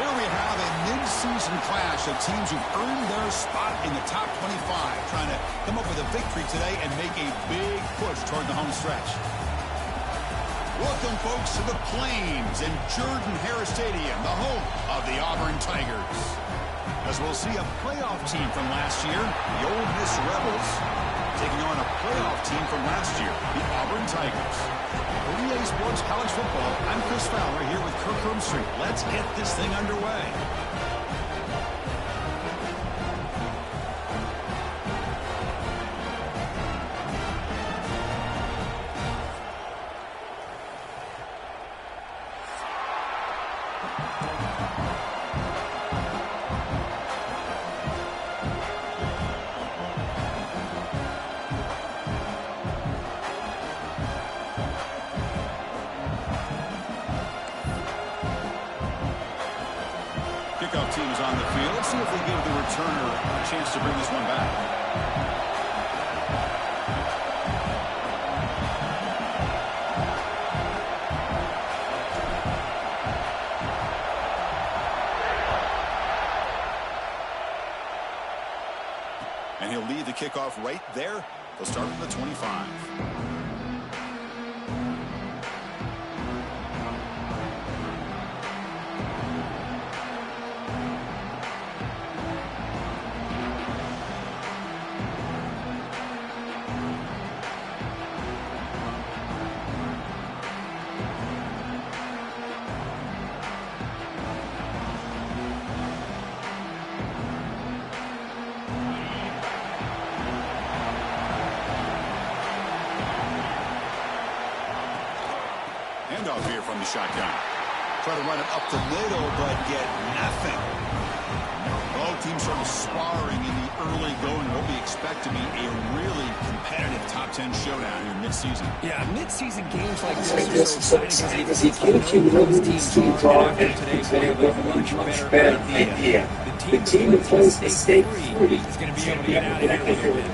Here we have a mid-season clash of teams who've earned their spot in the top 25, trying to come up with a victory today and make a big push toward the home stretch. Welcome, folks, to the Plains and Jordan-Hare Stadium, the home of the Auburn Tigers. As we'll see a playoff team from last year, the Ole Miss Rebels, taking on a playoff team from last year, the Auburn Tigers. For EA Sports College Football, I'm Chris Fowler here with Kirk Herbstreit. Let's get this thing underway. Kickoff team is on the field. Let's see if they give the returner a chance to bring this one back. And he'll lead the kickoff right there. They'll start from the 25. Handoff here from the shotgun. Try to run it up the middle, but get nothing. Both teams sort of sparring in the early going. What we expect to be a really competitive top 10 showdown here mid-season. Yeah, mid-season games like this are so exciting because you get a few of those teams are, and today will be a much better idea. The team that plays the stake free is going to be able to get out of here with a win.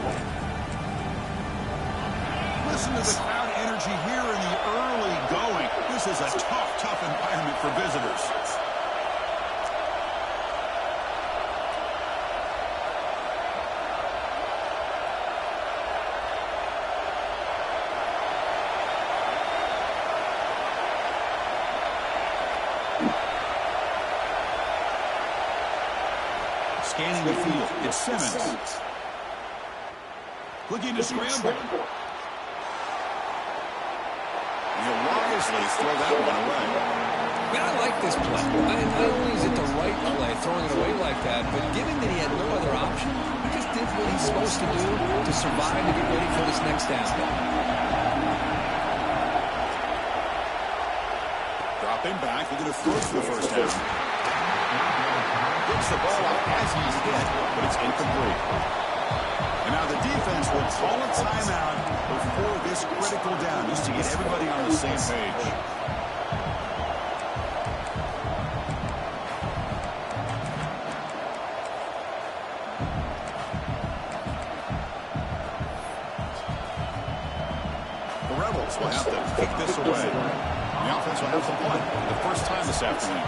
Listen to the crowd energy here in the early going. This is a tough environment for visitors. Scanning the field, it's Simmons. Looking to scramble. He'll wisely throw that one away. Man, I like this play. Not only is it the right play, throwing it away like that, but given that he had no other option, he just did what he's supposed to do to survive and get ready for this next down. Dropping back, they're going to throw for the first down. Gets the ball out as he's hit, but it's incomplete. And now the defense will call a timeout before this critical down, just to get everybody on the same page. The Rebels will have to kick this away. The offense will have to punt for the first time this afternoon.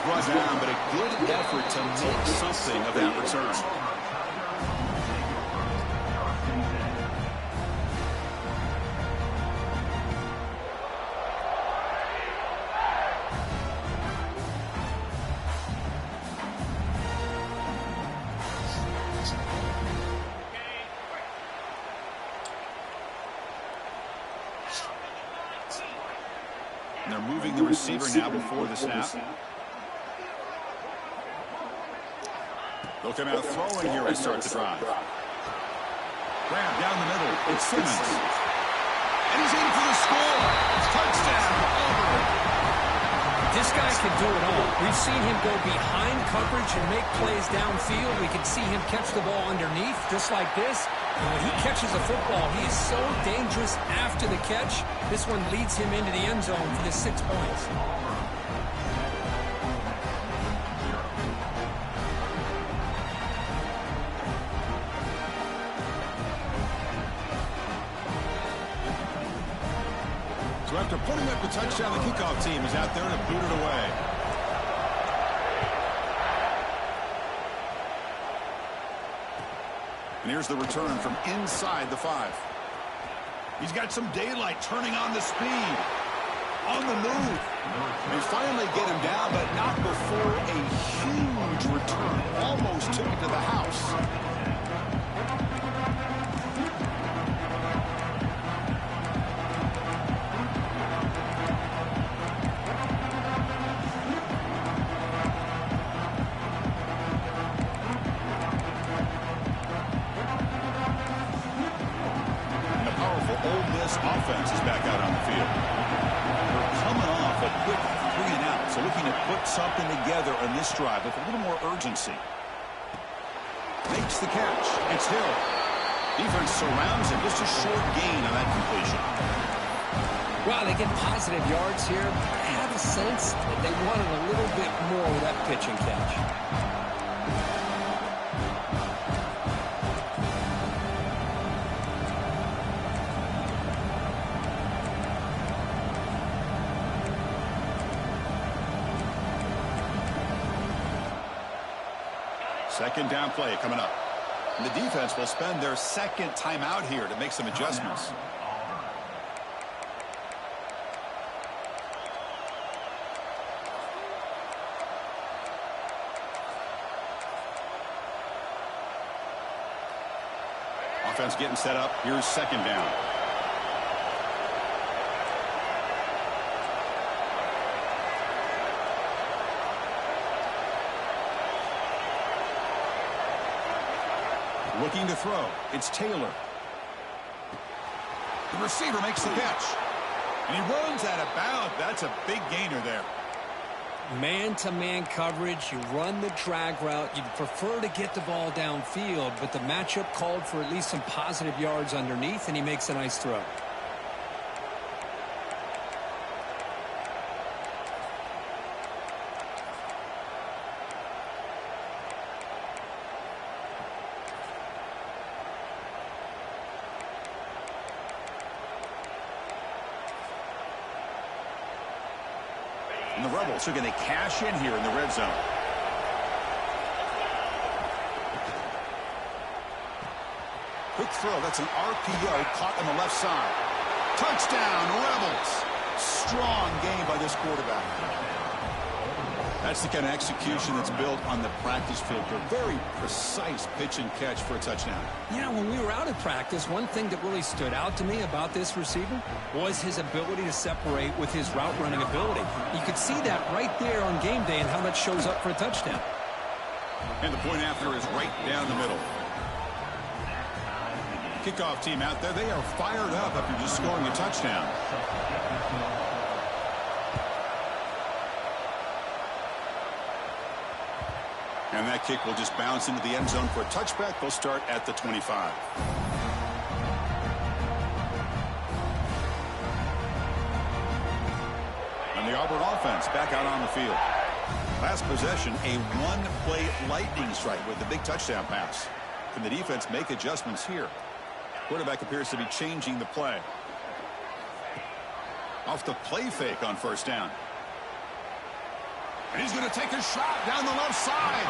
Brought down, but a good effort to make something of that return. And they're moving the receiver now before the snap. They'll come out throwing here and start the drive. Grab down the middle. It's Simmons. And he's in for the score. Touchdown, Auburn. This guy can do it all. We've seen him go behind coverage and make plays downfield. We can see him catch the ball underneath, just like this. And when he catches a football, he is so dangerous after the catch. This one leads him into the end zone for the 6 points. So after putting up the touchdown, the kickoff team is out there to boot it away. And here's the return from inside the 5. He's got some daylight, turning on the speed. On the move. They finally get him down, but not before a huge return. Almost took it to the house. And the powerful Ole Miss offense is back out on the field. Coming off a quick 3-and-out, so looking to put something together on this drive with a little more urgency. Makes the catch. It's Hill. Defense surrounds him. Just a short gain on that completion. Well, they get positive yards here. I have a sense that they wanted a little bit more with that pitch and catch. Second down play coming up. And the defense will spend their second timeout here to make some adjustments. Offense getting set up. Here's second down. Looking to throw. It's Taylor. The receiver makes the catch. And he runs out of bounds. That's a big gainer there. Man-to-man coverage. You run the drag route. You'd prefer to get the ball downfield, but the matchup called for at least some positive yards underneath, and he makes a nice throw. And the Rebels are going to cash in here in the red zone. Quick throw. That's an RPO caught on the left side. Touchdown, Rebels. Strong game by this quarterback. That's the kind of execution that's built on the practice field. A very precise pitch and catch for a touchdown. Yeah, when we were out at practice, one thing that really stood out to me about this receiver was his ability to separate with his route running ability. You could see that right there on game day and how that shows up for a touchdown. And the point after is right down the middle. Kickoff team out there, they are fired up after just scoring a touchdown. And that kick will just bounce into the end zone for a touchback. They'll start at the 25. And the Auburn offense back out on the field. Last possession, a one-play lightning strike with the big touchdown pass. Can the defense make adjustments here? Quarterback appears to be changing the play. Off the play fake on first down. And he's going to take a shot down the left side.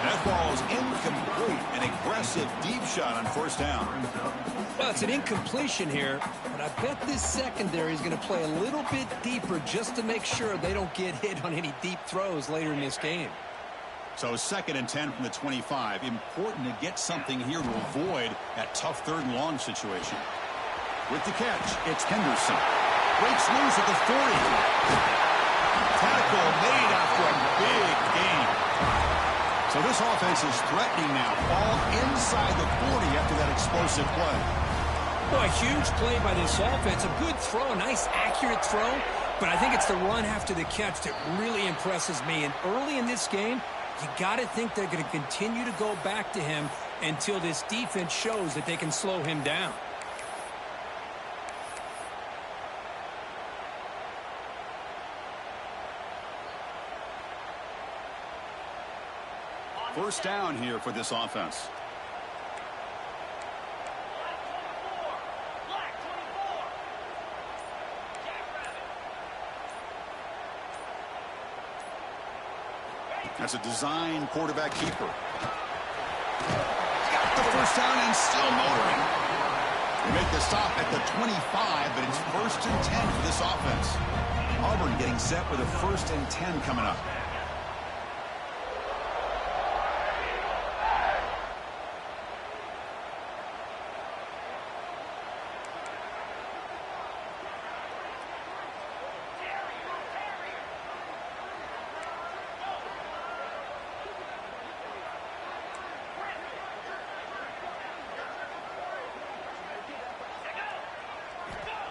That ball is incomplete. An aggressive deep shot on first down. Well, it's an incompletion here, but I bet this secondary is going to play a little bit deeper just to make sure they don't get hit on any deep throws later in this game. So 2nd and 10 from the 25. Important to get something here to avoid that tough 3rd and long situation. With the catch, it's Henderson. Breaks loose at the 40. Tackle made after a big gain. So this offense is threatening now. All inside the 40 after that explosive play. Well, a huge play by this offense. A good throw, a nice accurate throw. But I think it's the run after the catch that really impresses me. And early in this game, you got to think they're going to continue to go back to him until this defense shows that they can slow him down. First down here for this offense. That's a design quarterback keeper. Got the first down and still motoring. They make the stop at the 25, but it's 1st and 10 for this offense. Auburn getting set with a 1st and 10 coming up.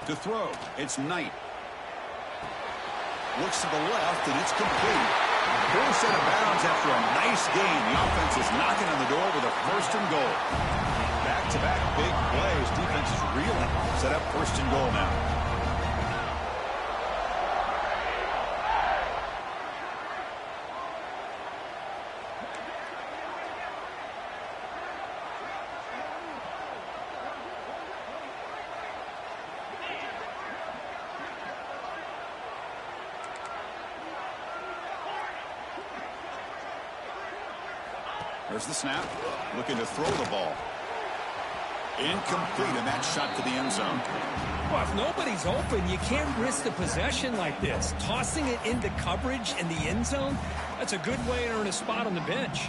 To throw, it's Knight. Looks to the left, and it's complete. Forced out of bounds after a nice gain. The offense is knocking on the door with a 1st and goal. Back-to-back big plays. Defense is reeling. Set up 1st and goal now. There's the snap. Looking to throw the ball. Incomplete, and that shot to the end zone. Well, if nobody's open, you can't risk the possession like this. Tossing it into coverage in the end zone, that's a good way to earn a spot on the bench.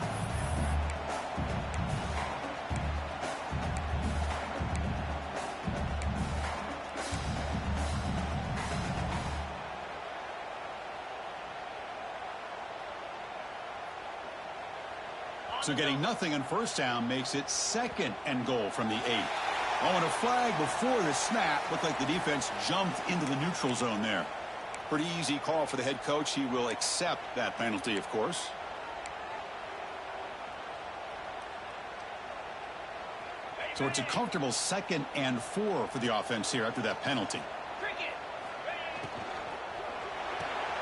So getting nothing on 1st down makes it 2nd and goal from the 8. Oh, and a flag before the snap. Looked like the defense jumped into the neutral zone there. Pretty easy call for the head coach. He will accept that penalty, of course. So it's a comfortable 2nd and 4 for the offense here after that penalty.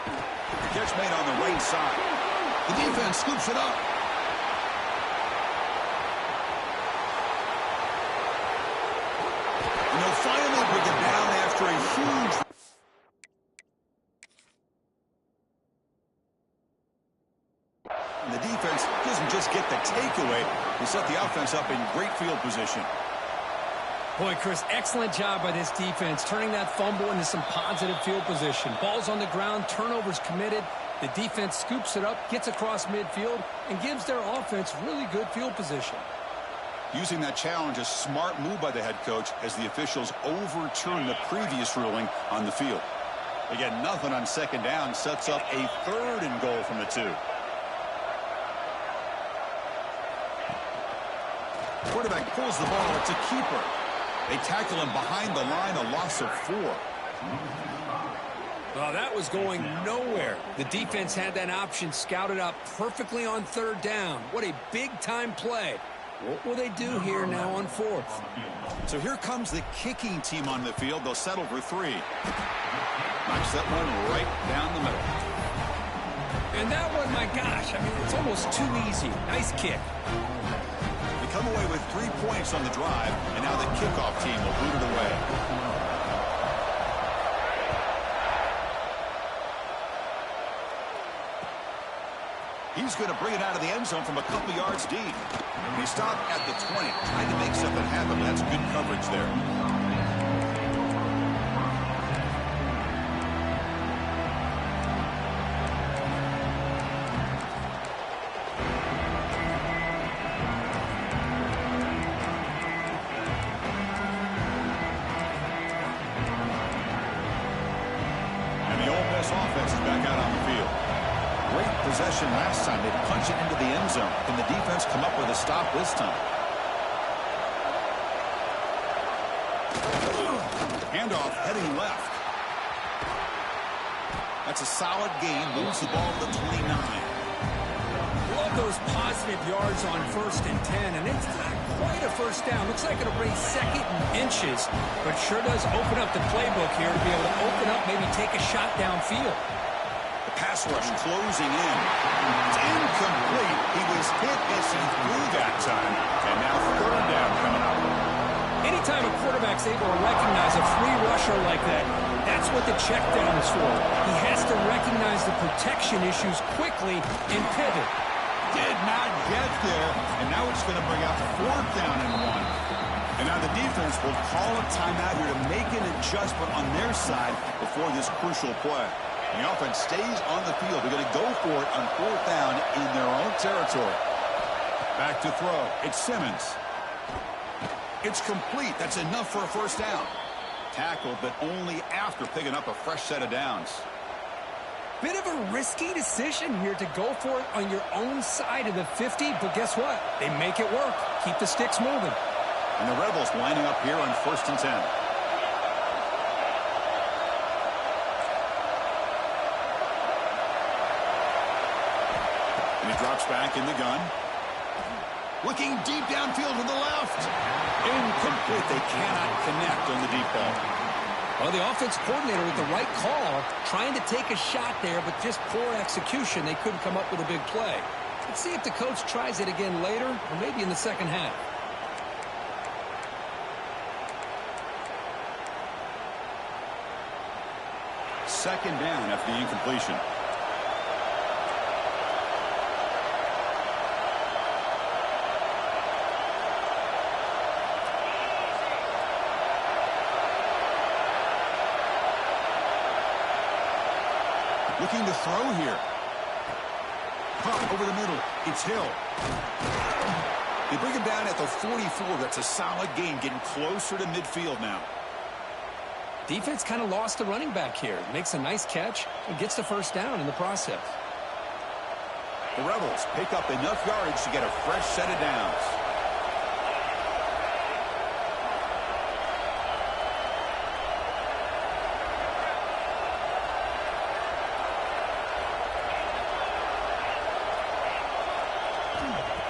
The catch made on the right side. The defense scoops it up. And they'll finally bring it down after a huge... And the defense doesn't just get the takeaway. They set the offense up in great field position. Boy, Chris, excellent job by this defense, turning that fumble into some positive field position. Ball's on the ground, turnovers committed. The defense scoops it up, gets across midfield, and gives their offense really good field position. Using that challenge, a smart move by the head coach as the officials overturn the previous ruling on the field. They get nothing on 2nd down, sets up a 3rd and goal from the 2. Quarterback pulls the ball. It's a keeper. They tackle him behind the line, a loss of 4. Well, that was going nowhere. The defense had that option scouted out perfectly on 3rd down. What a big-time play. What will they do here now on 4th? So here comes the kicking team on the field. They'll settle for 3. Knocks that one right down the middle. And that one, my gosh, I mean, it's almost too easy. Nice kick. They come away with 3 points on the drive, and now the kickoff team will boot it away. He's going to bring it out of the end zone from a couple yards deep. He stopped at the 20, trying to make something happen, but that's good coverage there. And the Ole Miss offense is back out on the field. Great possession last time. They punch it into the end zone. Can the defense come up with a stop this time? Handoff heading left. That's a solid gain. Moves the ball to the 29. Love those positive yards on 1st and 10, and it's not quite a 1st down. Looks like it'll bring 2nd and inches, but sure does open up the playbook here to be able to open up, maybe take a shot downfield. Pass rush closing in. It's incomplete. He was hit as he threw that time. And now 3rd down coming up. Anytime a quarterback's able to recognize a free rusher like that, that's That's what the check down is for. He has to recognize the protection issues quickly and pivot. Did not get there, and now it's going to bring up 4th down and 1. And now the defense will call a timeout here to make an adjustment on their side before this crucial play. And the offense stays on the field. They're going to go for it on 4th down in their own territory. Back to throw. It's Simmons. It's complete. That's enough for a 1st down. Tackled, but only after picking up a fresh set of downs. Bit of a risky decision here to go for it on your own side of the 50, but guess what? They make it work. Keep the sticks moving. And the Rebels lining up here on 1st and 10. And he drops back in the gun. Looking deep downfield to the left. Incomplete. They cannot connect on the deep ball. Well, the offense coordinator with the right call, trying to take a shot there, but just poor execution. They couldn't come up with a big play. Let's see if the coach tries it again later, or maybe in the second half. Second down after the incompletion. Looking to throw here. Pump over the middle. It's Hill. They bring him down at the 44. That's a solid gain, getting closer to midfield now. Defense kind of lost the running back here. Makes a nice catch and gets the 1st down in the process. The Rebels pick up enough yardage to get a fresh set of downs.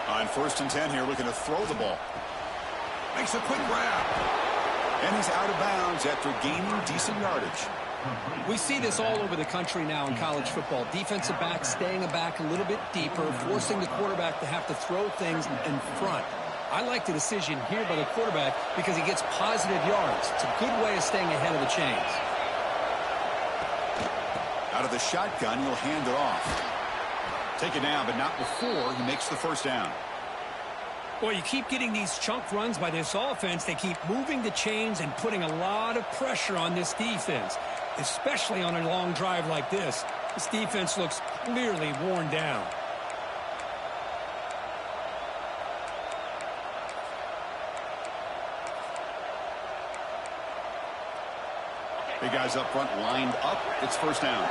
On 1st and 10 here, looking to throw the ball. Makes a quick grab. And he's out of bounds after gaining decent yardage. We see this all over the country now in college football. Defensive backs staying back a little bit deeper, forcing the quarterback to have to throw things in front. I like the decision here by the quarterback because he gets positive yards. It's a good way of staying ahead of the chains. Out of the shotgun, he'll hand it off. Take it down, but not before he makes the 1st down. Boy, you keep getting these chunk runs by this offense. They keep moving the chains and putting a lot of pressure on this defense, especially on a long drive like this. This defense looks clearly worn down. Big guys up front lined up. It's 1st down.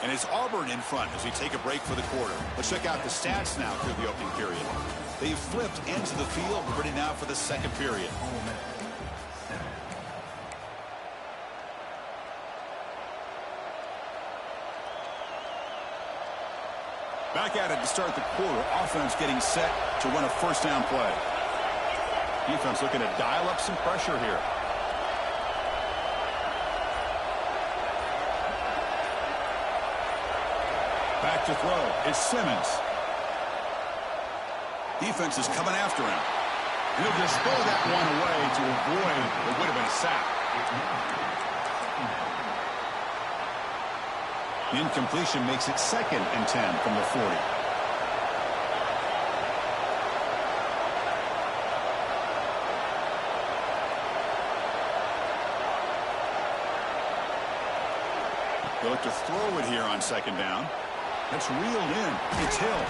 And it's Auburn in front as we take a break for the quarter. Let's check out the stats now through the opening period. They've flipped into the field, ready now for the second period. Back at it to start the quarter. Offense getting set to run a 1st down play. Defense looking to dial up some pressure here. Back to throw. It's Simmons. Defense is coming after him. And he'll just throw that one away to avoid what would have been a sack. The incompletion makes it 2nd and 10 from the 40. They look to throw it here on 2nd down. That's reeled in. It's Hill.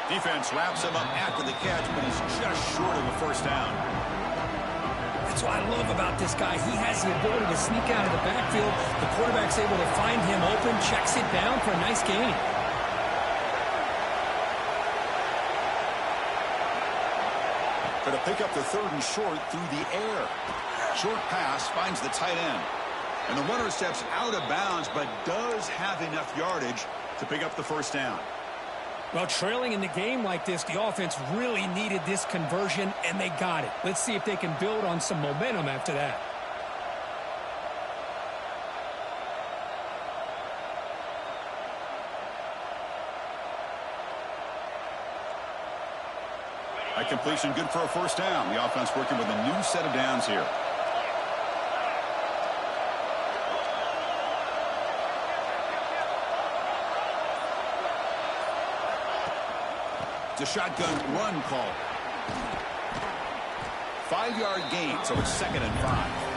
Defense wraps him up after the catch, but he's just short of a 1st down. That's what I love about this guy. He has the ability to sneak out of the backfield. The quarterback's able to find him open, checks it down for a nice gain. Going to pick up the 3rd and short through the air. Short pass finds the tight end. And the runner steps out of bounds, but does have enough yardage to pick up the 1st down. Well, trailing in the game like this, the offense really needed this conversion, and they got it. Let's see if they can build on some momentum after that. A completion good for a first down. The offense working with a new set of downs here. It's a shotgun run call. 5-yard gain, so it's 2nd and 5.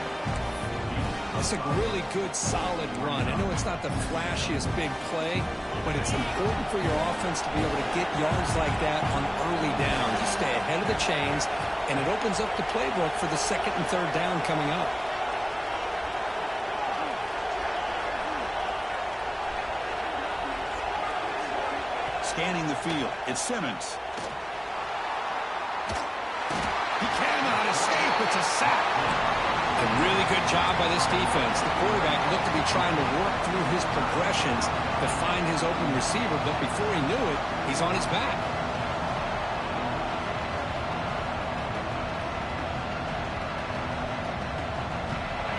That's a really good, solid run. I know it's not the flashiest big play, but it's important for your offense to be able to get yards like that on early downs. You stay ahead of the chains, and it opens up the playbook for the 2nd and 3rd down coming up. Scanning the field, it's Simmons. He cannot escape. It's a sack. A really good job by this defense. The quarterback looked to be trying to work through his progressions to find his open receiver, but before he knew it, he's on his back.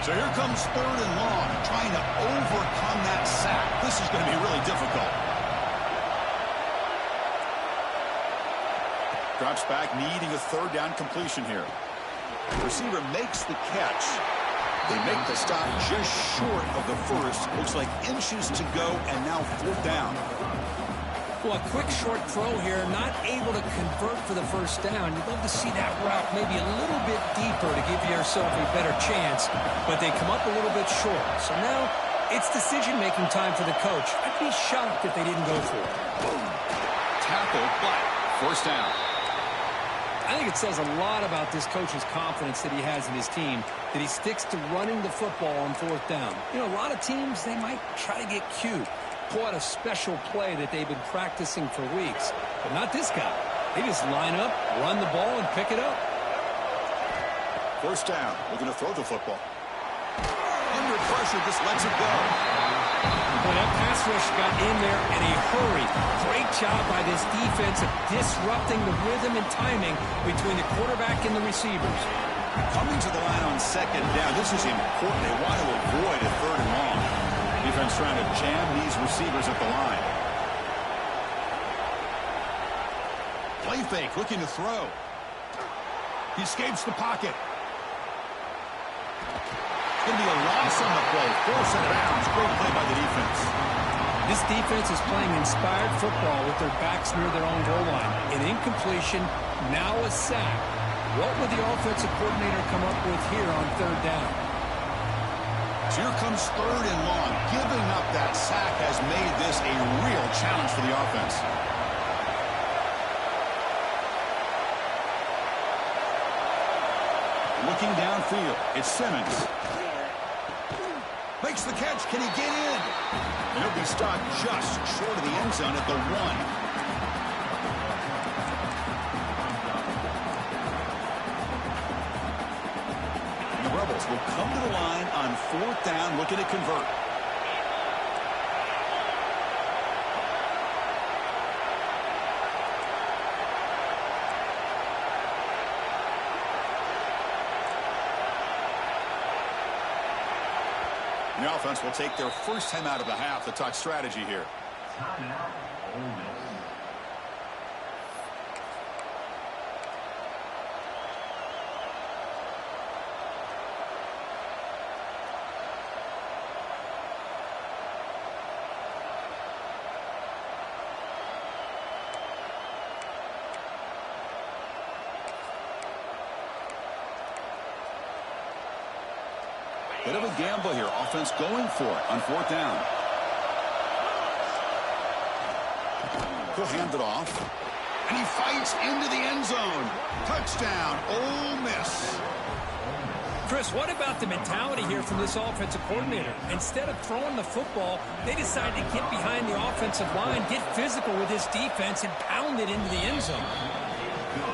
So here comes 3rd and long, trying to overcome that sack. This is going to be really difficult. Drops back, needing a 3rd down completion here. The receiver makes the catch. They make the stop just short of the first. Looks like inches to go, and now 4th down. Well, a quick short throw here, not able to convert for the first down. You'd love to see that route maybe a little bit deeper to give yourself a better chance, but they come up a little bit short. So now it's decision-making time for the coach. I'd be shocked if they didn't go for it. Boom. Tackle, but 1st down. I think it says a lot about this coach's confidence that he has in his team, that he sticks to running the football on 4th down. You know, a lot of teams, they might try to get cute, pull out a special play that they've been practicing for weeks. But not this guy. They just line up, run the ball, and pick it up. 1st down. We're going to throw the football. Under pressure, just lets it go. Well, that pass rush got in there in a hurry. Great job by this defense of disrupting the rhythm and timing between the quarterback and the receivers. Coming to the line on 2nd down. This is important. They want to avoid a 3rd and long. Defense trying to jam these receivers at the line. Play fake, looking to throw. He escapes the pocket. It's going to be a loss on the play. 4 set of downs. Great play by the defense. This defense is playing inspired football with their backs near their own goal line. An incompletion, now a sack. What would the offensive coordinator come up with here on 3rd down? So here comes 3rd and long. Giving up that sack has made this a real challenge for the offense. Looking downfield, it's Simmons. Makes the catch. Can he get in? And he'll be stopped just short of the end zone at the 1. The Rebels will come to the line on 4th down, looking to convert. The offense will take their first time out of the half to talk strategy here. Bit of a gamble here. Offense going for it on 4th down. He'll hand it off. And he fights into the end zone. Touchdown, Ole Miss. Chris, what about the mentality here from this offensive coordinator? Instead of throwing the football, they decide to get behind the offensive line, get physical with this defense, and pound it into the end zone.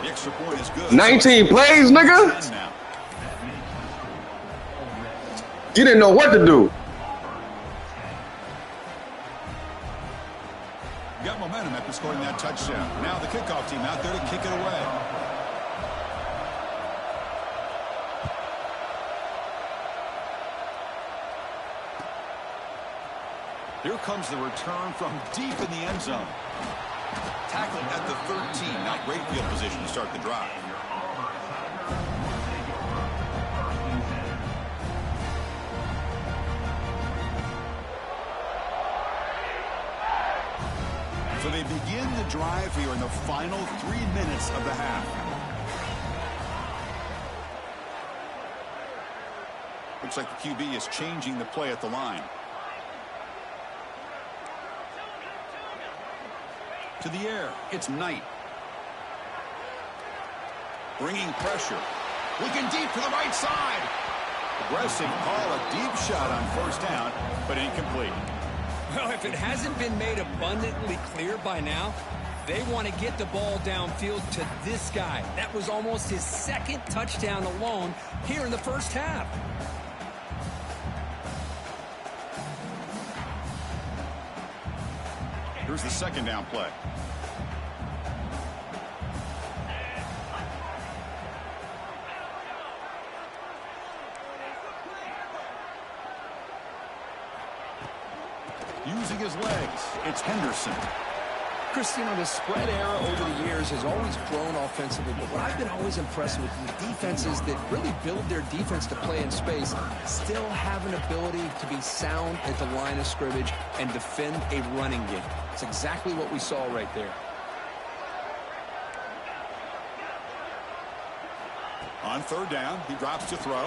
The extra point is good. 19 plays, nigga. You didn't know what to do. Got momentum after scoring that touchdown. Now the kickoff team out there to kick it away. Here comes the return from deep in the end zone. Tackle at the 13. Not great field position to start the drive. So they begin the drive here in the final 3 minutes of the half. Looks like the QB is changing the play at the line. To the air, it's Knight. Bringing pressure. Looking deep to the right side. Aggressive call, a deep shot on first down, but incomplete. Well, if it hasn't been made abundantly clear by now, they want to get the ball downfield to this guy. That was almost his second touchdown alone here in the first half. Here's the second down play. Using his legs, it's Henderson. Chris, you know, the spread era over the years has always grown offensively, but what I've been always impressed with the defenses that really build their defense to play in space still have an ability to be sound at the line of scrimmage and defend a running game. It's exactly what we saw right there. On third down, he drops to throw.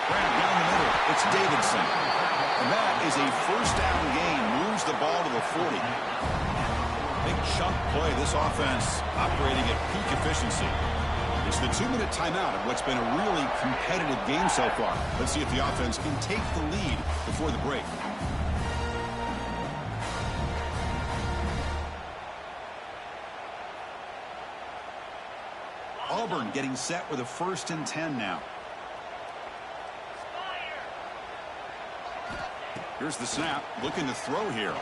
Graham down the middle, it's Davidson. And that is a first down gain, moves the ball to the 40. Big chunk play, this offense operating at peak efficiency. It's the 2-minute timeout of what's been a really competitive game so far. Let's see if the offense can take the lead before the break. Auburn getting set with a 1st and 10 now. Here's the snap, looking to throw here.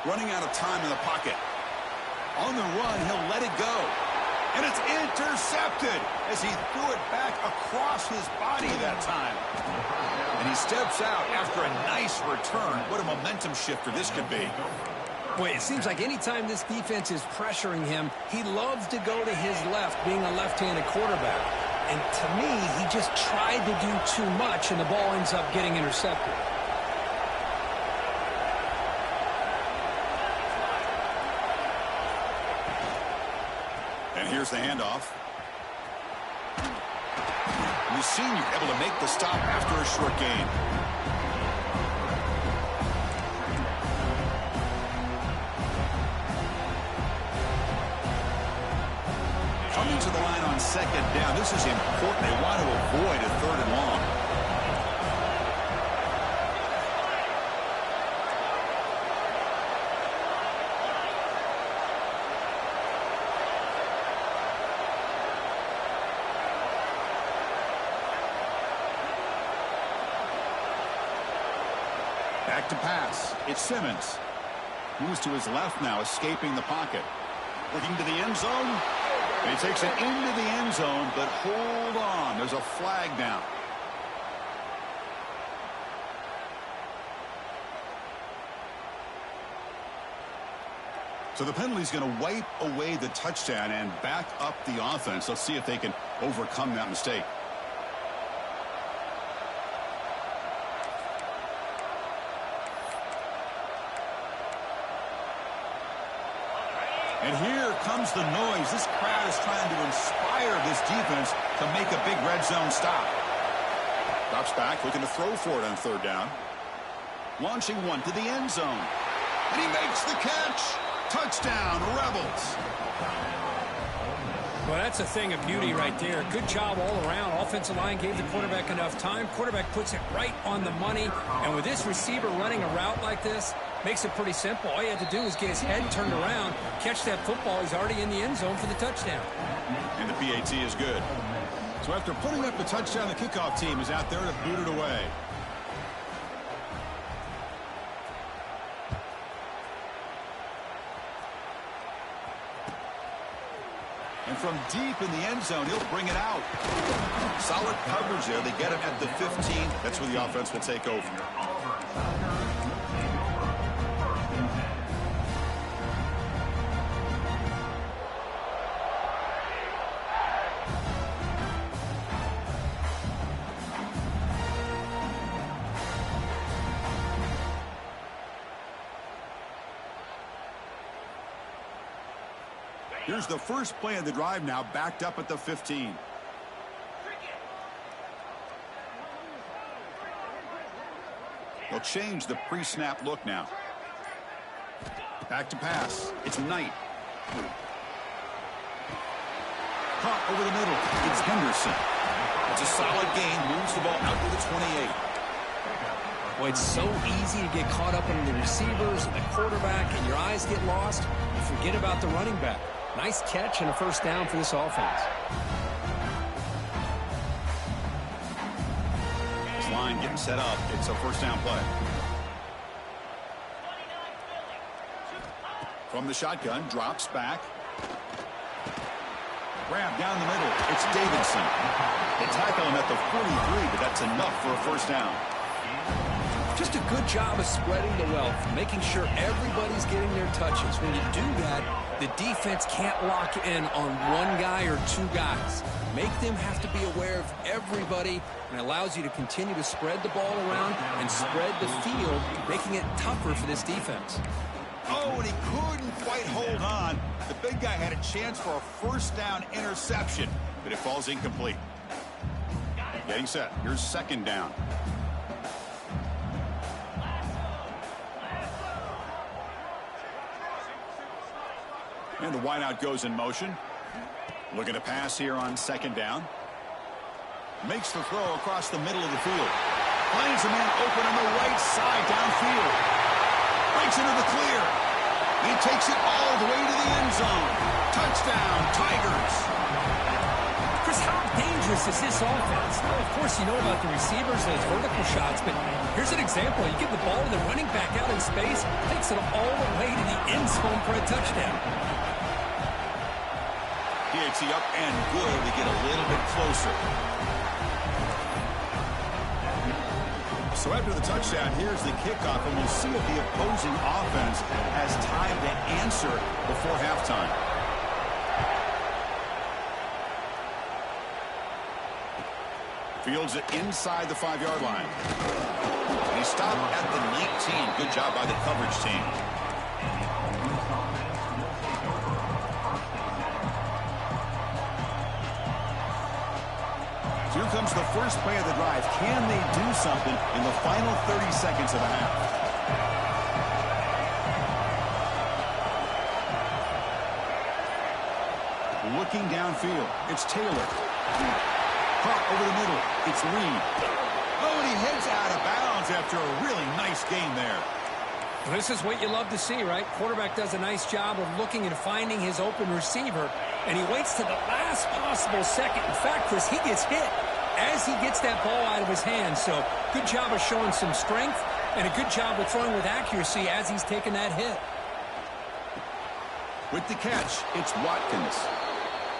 Running out of time in the pocket. On the run, he'll let it go. And it's intercepted as he threw it back across his body that time. And he steps out after a nice return. What a momentum shifter this could be. Boy, it seems like anytime this defense is pressuring him, he loves to go to his left, being a left-handed quarterback. And to me, he just tried to do too much, and the ball ends up getting intercepted. And here's the handoff. The senior able to make the stop after a short gain. Coming to the line on second down. This is important. They want to avoid a 3rd and long. Back to pass. It's Simmons. Moves to his left now, escaping the pocket. Looking to the end zone. And he takes it into the end zone, but hold on. There's a flag down. So the penalty is going to wipe away the touchdown and back up the offense. Let's see if they can overcome that mistake. And here comes the noise. This crowd is trying to inspire this defense to make a big red zone stop. Drops back, looking to throw for it on 3rd down. Launching one to the end zone. And he makes the catch. Touchdown, Rebels. Well, that's a thing of beauty right there. Good job all around. Offensive line gave the quarterback enough time. Quarterback puts it right on the money. And with this receiver running a route like this, makes it pretty simple. All you had to do is get his head turned around, catch that football. He's already in the end zone for the touchdown. And the PAT is good. So after putting up the touchdown, the kickoff team is out there to boot it away. And from deep in the end zone, he'll bring it out. Solid coverage there. They get him at the 15. That's where the offense will take over. Here's the first play of the drive now, backed up at the 15. They'll change the pre-snap look now. Back to pass. It's Knight. Caught over the middle. It's Henderson. It's a solid gain. Moves the ball out to the 28. Well, it's so easy to get caught up in the receivers and the quarterback, and your eyes get lost. You forget about the running back. Nice catch and a first down for this offense. This line getting set up. It's a first down play. From the shotgun, drops back. Grab down the middle. It's Davidson. They tackle him at the 43, but that's enough for a first down. Just a good job of spreading the wealth, making sure everybody's getting their touches. When you do that, the defense can't lock in on one guy or two guys. Make them have to be aware of everybody, and allows you to continue to spread the ball around and spread the field, making it tougher for this defense. Oh, and he couldn't quite hold on. The big guy had a chance for a first down interception, but it falls incomplete. Getting set. Here's second down. And the wideout goes in motion. Looking to pass here on second down. Makes the throw across the middle of the field. Finds a man open on the right side downfield. Breaks into the clear. He takes it all the way to the end zone. Touchdown, Tigers. Chris, how dangerous is this offense? Well, of course, you know about the receivers, those vertical shots, but here's an example. You give the ball to the running back out in space, takes it all the way to the end zone for a touchdown. DHC up and good to get a little bit closer. So after the touchdown, here's the kickoff, and we'll see if the opposing offense has time to answer before halftime. Fields it inside the 5-yard line. And he stopped at the 19. Good job by the coverage team. So here comes the first play of the drive. Can they do something in the final 30 seconds of the half? Looking downfield, it's Taylor. Caught over the middle, it's Reed. Oh, and he heads out of bounds after a really nice game there. Well, this is what you love to see, right? Quarterback does a nice job of looking and finding his open receiver, and he waits to the last possible second. In fact, Chris, he gets hit as he gets that ball out of his hand. So good job of showing some strength and a good job of throwing with accuracy as he's taking that hit. With the catch, it's Watkins.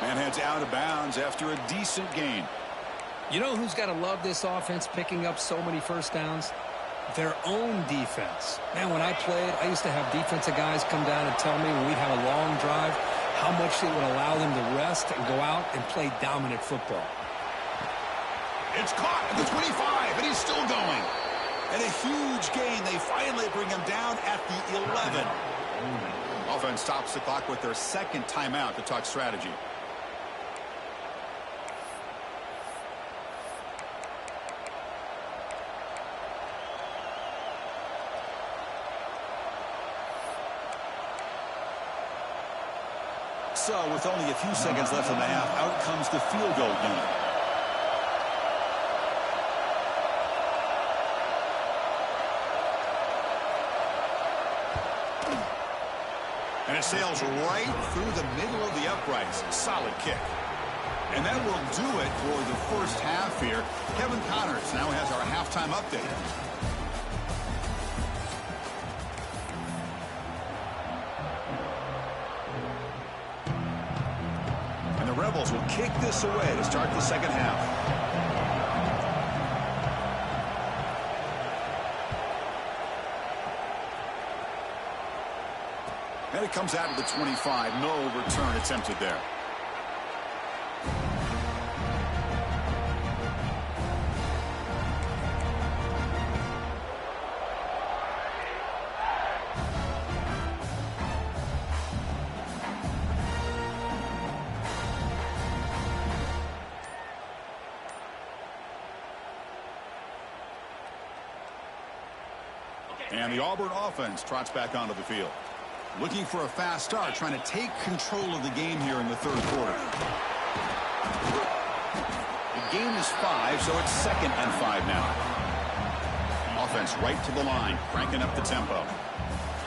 Man heads out of bounds after a decent gain. You know who's got to love this offense picking up so many first downs? Their own defense. Man, when I played, I used to have defensive guys come down and tell me when we'd have a long drive how much it would allow them to rest and go out and play dominant football. It's caught at the 25, and he's still going. And a huge gain. They finally bring him down at the 11. Offense stops the clock with their second timeout to talk strategy. So, with only a few seconds left in the half, out comes the field goal unit. And it sails right through the middle of the uprights. Solid kick. And that will do it for the first half here. Kevin Connors now has our halftime update. And the Rebels will kick this away to start the second half. And it comes out of the 25. No return attempted there. And the Auburn offense trots back onto the field. Looking for a fast start, trying to take control of the game here in the third quarter. The game is 5, so it's 2nd and 5 now. Offense right to the line, cranking up the tempo.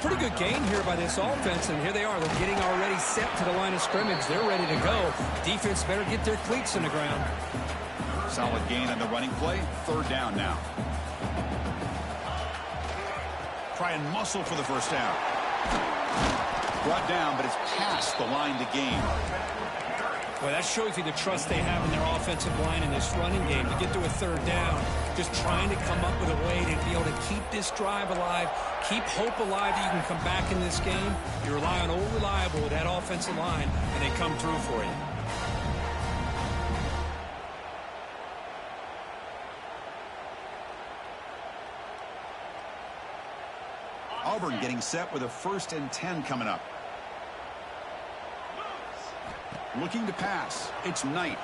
Pretty good game here by this offense, and here they are. They're getting already set to the line of scrimmage. They're ready to go. Defense better get their cleats in the ground. Solid gain on the running play. 3rd down now. Try and muscle for the first down. Brought down, but it's past the line to gain. Well, that shows you the trust they have in their offensive line in this running game. To get to a 3rd down, just trying to come up with a way to be able to keep this drive alive, keep hope alive that you can come back in this game. You rely on Old Reliable with that offensive line, and they come through for you. Auburn getting set with a 1st and 10 coming up. Looking to pass. It's Knight.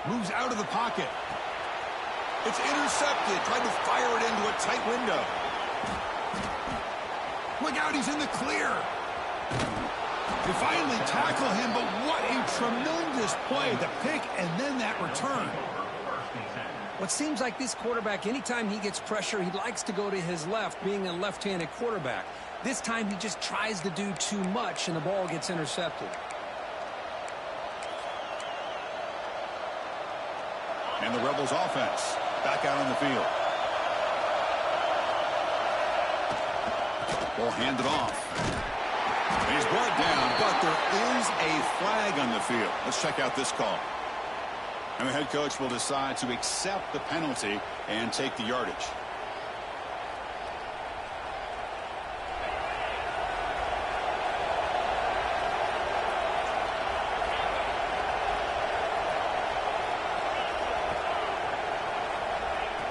Moves out of the pocket. It's intercepted. Tried to fire it into a tight window. Look out, he's in the clear. They finally tackle him, but what a tremendous play. The pick and then that return. What seems like this quarterback, anytime he gets pressure, he likes to go to his left, being a left-handed quarterback. This time he just tries to do too much, and the ball gets intercepted. And the Rebels offense back out on the field. Ball handed off. He's brought down, but there is a flag on the field. Let's check out this call. And the head coach will decide to accept the penalty and take the yardage.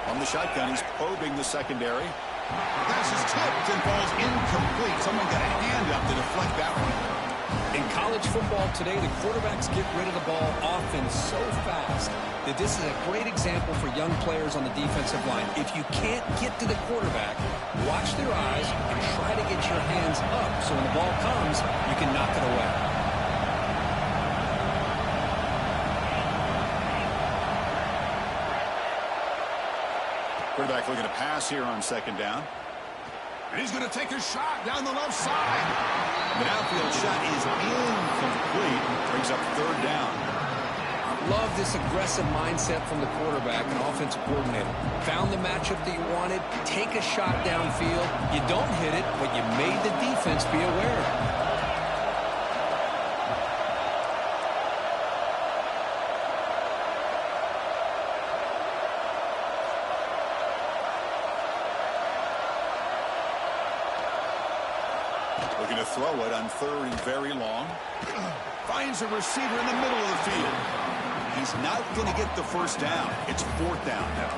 From the shotgun, he's probing the secondary. Pass is tipped and falls incomplete. Someone got a hand up to deflect that one. In college football today, the quarterbacks get rid of the ball often so fast that this is a great example for young players on the defensive line. If you can't get to the quarterback, watch their eyes and try to get your hands up so when the ball comes, you can knock it away. Quarterback looking to pass here on 2nd down. And he's going to take a shot down the left side. The downfield shot is incomplete. Brings up 3rd down. Love this aggressive mindset from the quarterback and offensive coordinator. Found the matchup that you wanted. Take a shot downfield. You don't hit it, but you made the defense be aware. Looking to throw it on 3rd and very long. Finds a receiver in the middle of the field. He's not going to get the first down. It's 4th down now.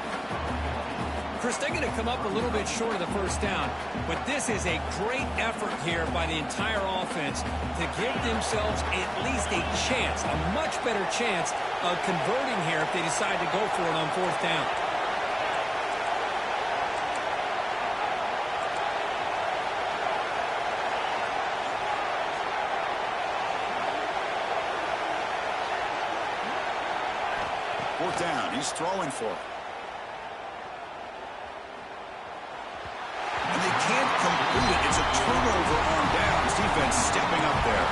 Chris, they're going to come up a little bit short of the first down, but this is a great effort here by the entire offense to give themselves at least a chance, a much better chance of converting here if they decide to go for it on 4th down. Down. He's throwing for it. And they can't complete it. It's a turnover on downs. Defense stepping up there.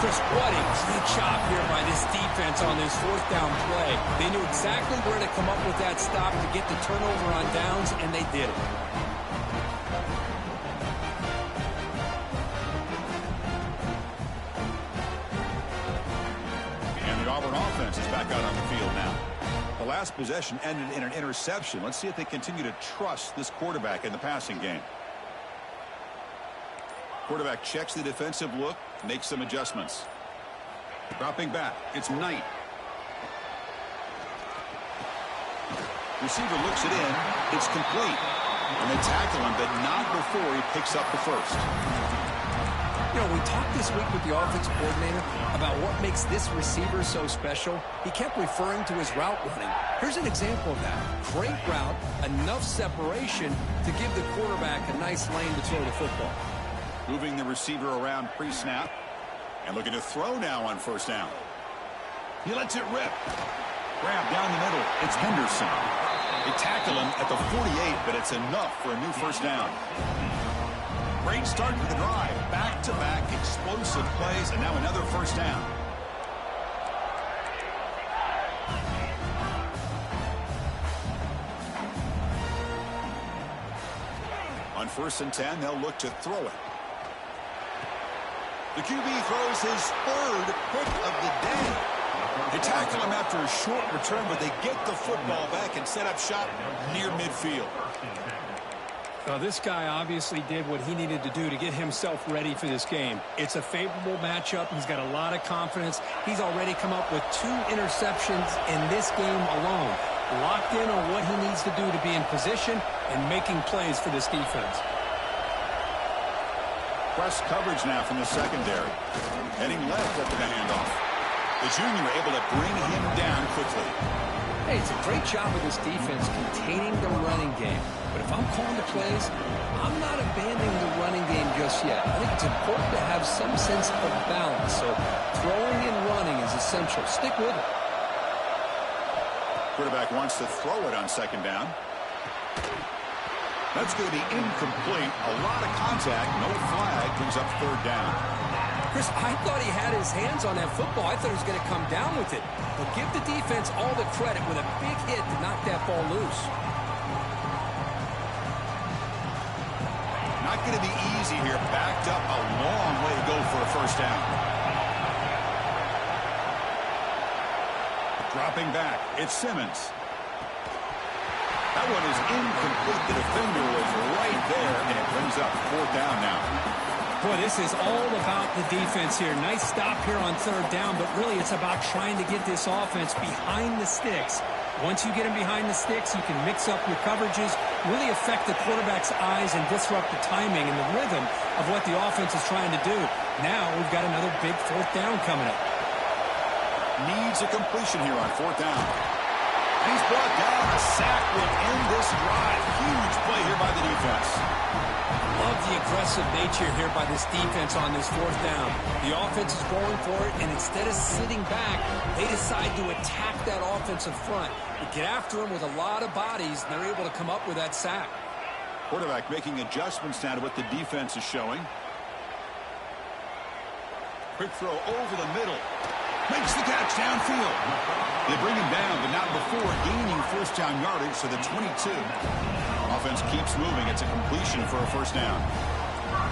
Chris, what a great job here by this defense on this 4th down play. They knew exactly where to come up with that stop to get the turnover on downs, and they did it. And the Auburn offense is back out on the field now. The last possession ended in an interception. Let's see if they continue to trust this quarterback in the passing game. Quarterback checks the defensive look, makes some adjustments. Dropping back, it's Knight. Receiver looks it in. It's complete. And they tackle him, but not before he picks up the first. You know, we talked this week with the offensive coordinator about what makes this receiver so special. He kept referring to his route running. Here's an example of that. Great route, enough separation to give the quarterback a nice lane to throw the football. Moving the receiver around pre-snap. And looking to throw now on first down. He lets it rip. Grab down the middle. It's Henderson. They tackle him at the 48, but it's enough for a new first down. Great start to the drive. Back-to-back explosive plays, and now another first down. On 1st and 10, they'll look to throw it. The QB throws his 3rd pick of the day. They tackle him after a short return, but they get the football back and set up shop near midfield. Well, this guy obviously did what he needed to do to get himself ready for this game. It's a favorable matchup. He's got a lot of confidence. He's already come up with 2 interceptions in this game alone. Locked in on what he needs to do to be in position and making plays for this defense. Press coverage now from the secondary. Heading left after the handoff. The junior able to bring him down quickly. Hey, it's a great job of this defense containing the running game. But if I'm calling the plays, I'm not abandoning the running game just yet. I think it's important to have some sense of balance. So throwing and running is essential. Stick with it. Quarterback wants to throw it on 2nd down. That's going to be incomplete. A lot of contact. No flag. Brings up 3rd down. Chris, I thought he had his hands on that football. I thought he was going to come down with it. But give the defense all the credit with a big hit to knock that ball loose. Not going to be easy here. Backed up a long way to go for a first down. Dropping back. It's Simmons. That one is incomplete. The defender was right there, and it brings up 4th down now. Boy, this is all about the defense here. Nice stop here on 3rd down, but really it's about trying to get this offense behind the sticks. Once you get them behind the sticks, you can mix up your coverages, really affect the quarterback's eyes and disrupt the timing and the rhythm of what the offense is trying to do. Now we've got another big 4th down coming up. Needs a completion here on 4th down. And he's brought down. A sack will end this drive. Huge play here by the defense. Love the aggressive nature here by this defense on this 4th down. The offense is going for it, and instead of sitting back, they decide to attack that offensive front. They get after him with a lot of bodies, and they're able to come up with that sack. Quarterback making adjustments now to what the defense is showing. Quick throw over the middle. Makes the catch downfield. They bring him down, but not before gaining 1st down yardage to the 22. Offense keeps moving. It's a completion for a first down.